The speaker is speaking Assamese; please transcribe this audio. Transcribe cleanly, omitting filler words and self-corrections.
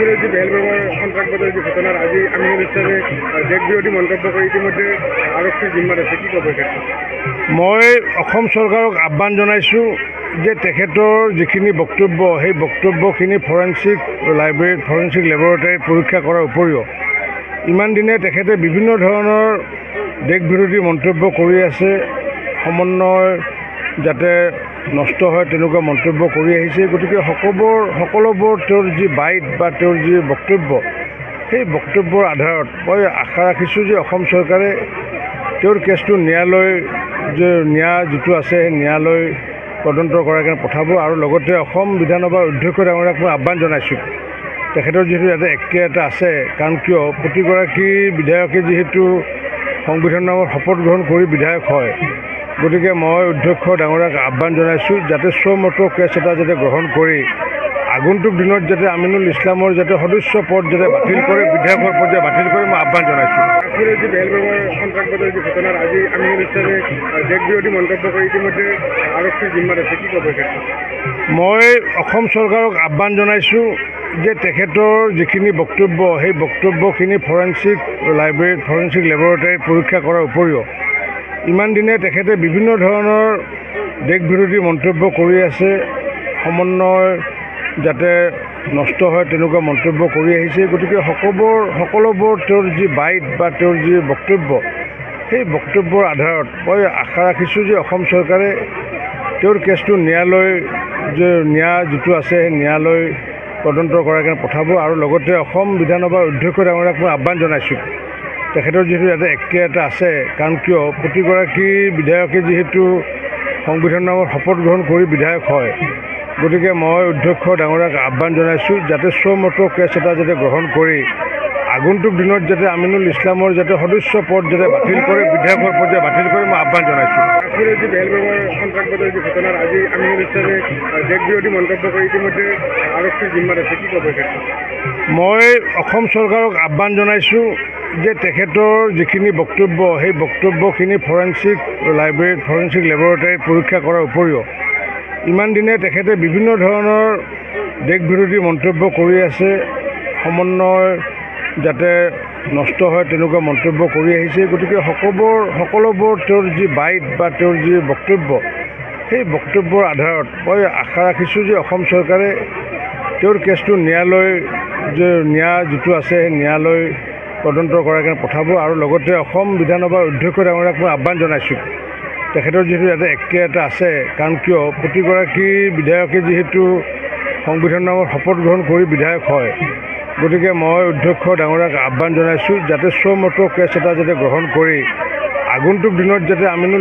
কাশ্মীৰেৰ যে বেলবেমাৰ সন্ত্ৰাসবাদেৰ যে ঘটনাৰ আজি আমিনুল ইসলামে দেশ বিৰোধী মন্তব্য কৰি ইতিমধ্যে আৰক্ষীৰ জিম্মাত আছে, কি ক'ব ক্ষেত্ৰত? মই অসম চৰকাৰক আহ্বান জনাইছোঁ যে তেখেতৰ যিখিনি বক্তব্য সেই বক্তব্যখিনি ফৰেনচিক লেবৰেটৰীত পৰীক্ষা কৰাৰ উপৰিও ইমান দিনে তেখেতে বিভিন্ন ধৰণৰ দেশ বিৰোধী মন্তব্য কৰি আছে, সমন্বয় যাতে নষ্ট হয় তেনেকুৱা মন্তব্য কৰি আহিছে। গতিকে সকলোবোৰ তেওঁৰ যি বাইট বা তেওঁৰ যি বক্তব্য সেই বক্তব্যৰ আধাৰত মই আশা ৰাখিছোঁ যে অসম চৰকাৰে তেওঁৰ কেছটো ন্যায় যিটো আছে সেই ন্যায়ালয় তদন্ত কৰাৰ কাৰণে পঠাব। আৰু লগতে অসম বিধানসভাৰ অধ্যক্ষ ডাঙৰীয়াক মই আহ্বান জনাইছোঁ, তেখেতৰ যিহেতু ইয়াতে এখতিয়াৰ এটা আছে, কাৰণ কিয় প্ৰতিগৰাকী বিধায়কে যিহেতু সংবিধান নামৰ শপত গ্ৰহণ কৰি বিধায়ক হয়, গতিকে মই অধ্যক্ষ ডাঙৰীয়াক আহ্বান জনাইছোঁ যাতে মতো কেছ এটা যাতে গ্ৰহণ কৰি আগন্তুক দিনত যাতে আমিনুল ইছলামৰ যাতে সদস্য পদ যাতে বাতিল কৰে, বিধায়কৰ পদ যাতে বাতিল কৰে মই আহ্বান জনাইছোঁ। কাশ্মীৰেৰ যে বেলবেমাৰ সন্ত্ৰাসবাদেৰ যে ঘটনাৰ আজি আমিনুল ইসলামে দেশ বিৰোধী মন্তব্য কৰি ইতিমধ্যে আৰক্ষীৰ জিম্মাত আছে, কি ক'ব ক্ষেত্ৰত? মই অসম চৰকাৰক আহ্বান জনাইছোঁ যে তেখেতৰ যিখিনি বক্তব্য সেই বক্তব্যখিনি ফৰেনচিক লেবৰেটৰীত পৰীক্ষা কৰাৰ উপৰিও ইমান দিনে তেখেতে বিভিন্ন ধৰণৰ দেশ বিৰোধী মন্তব্য কৰি আছে, সমন্বয় যাতে নষ্ট হয় তেনেকুৱা মন্তব্য কৰি আহিছে। গতিকে সকলোবোৰ তেওঁৰ যি বাইট বা তেওঁৰ যি বক্তব্য সেই বক্তব্যৰ আধাৰত মই আশা ৰাখিছোঁ যে অসম চৰকাৰে তেওঁৰ কেছটো ন্যায় যিটো আছে সেই ন্যায়ালয় তদন্ত কৰাৰ কাৰণে পঠাব। আৰু লগতে অসম বিধানসভাৰ অধ্যক্ষ ডাঙৰীয়াক মই আহ্বান জনাইছোঁ, তেখেতৰ যিহেতু ইয়াতে এখতিয়াৰ এটা আছে, কাৰণ কিয় প্ৰতিগৰাকী বিধায়কে যিহেতু সংবিধান নামৰ শপত গ্ৰহণ কৰি বিধায়ক হয়, গতিকে মই অধ্যক্ষ ডাঙৰীয়াক আহ্বান জনাইছোঁ যাতে মতো কেছ এটা যাতে গ্ৰহণ কৰি আগন্তুক দিনত যাতে আমিনুল ইছলামৰ যাতে সদস্য পদ যাতে বাতিল কৰে, বিধায়কৰ পদ যাতে বাতিল কৰে মই আহ্বান জনাইছোঁ। কাশ্মীৰেৰ যে বেলবেমাৰ সন্ত্ৰাসবাদেৰ যে ঘটনাৰ আজি আমিনুল ইসলামে দেশ বিৰোধী মন্তব্য কৰি ইতিমধ্যে আৰক্ষীৰ জিম্মাত আছে, কি ক'ব ক্ষেত্ৰত? মই অসম চৰকাৰক আহ্বান জনাইছোঁ যে তেখেতৰ যিখিনি বক্তব্য সেই বক্তব্যখিনি ফৰেনচিক লেবৰেটৰীত পৰীক্ষা কৰাৰ উপৰিও ইমান দিনে তেখেতে বিভিন্ন ধৰণৰ দেশ বিৰোধী মন্তব্য কৰি আছে, সমন্বয় যাতে নষ্ট হয় তেনেকুৱা মন্তব্য কৰি আহিছে। গতিকে সকলোবোৰ তেওঁৰ যি বাইট বা তেওঁৰ যি বক্তব্য সেই বক্তব্যৰ আধাৰত মই আশা ৰাখিছোঁ যে অসম চৰকাৰে তেওঁৰ কেছটো ন্যায় যিটো আছে সেই ন্যায়ালয় তদন্ত কৰাৰ কাৰণে পঠাব। আৰু লগতে অসম বিধানসভাৰ অধ্যক্ষ ডাঙৰীয়াক মই আহ্বান জনাইছোঁ, তেখেতৰ যিহেতু ইয়াতে এখতিয়াৰ এটা আছে, কাৰণ কিয় প্ৰতিগৰাকী বিধায়কে যিহেতু সংবিধান নামৰ শপত গ্ৰহণ কৰি বিধায়ক হয়, গতিকে মই অধ্যক্ষ ডাঙৰীয়াক আহ্বান জনাইছোঁ যাতে মতো কেছ এটা যাতে গ্ৰহণ কৰি আগন্তুক দিনত যাতে আমিনুল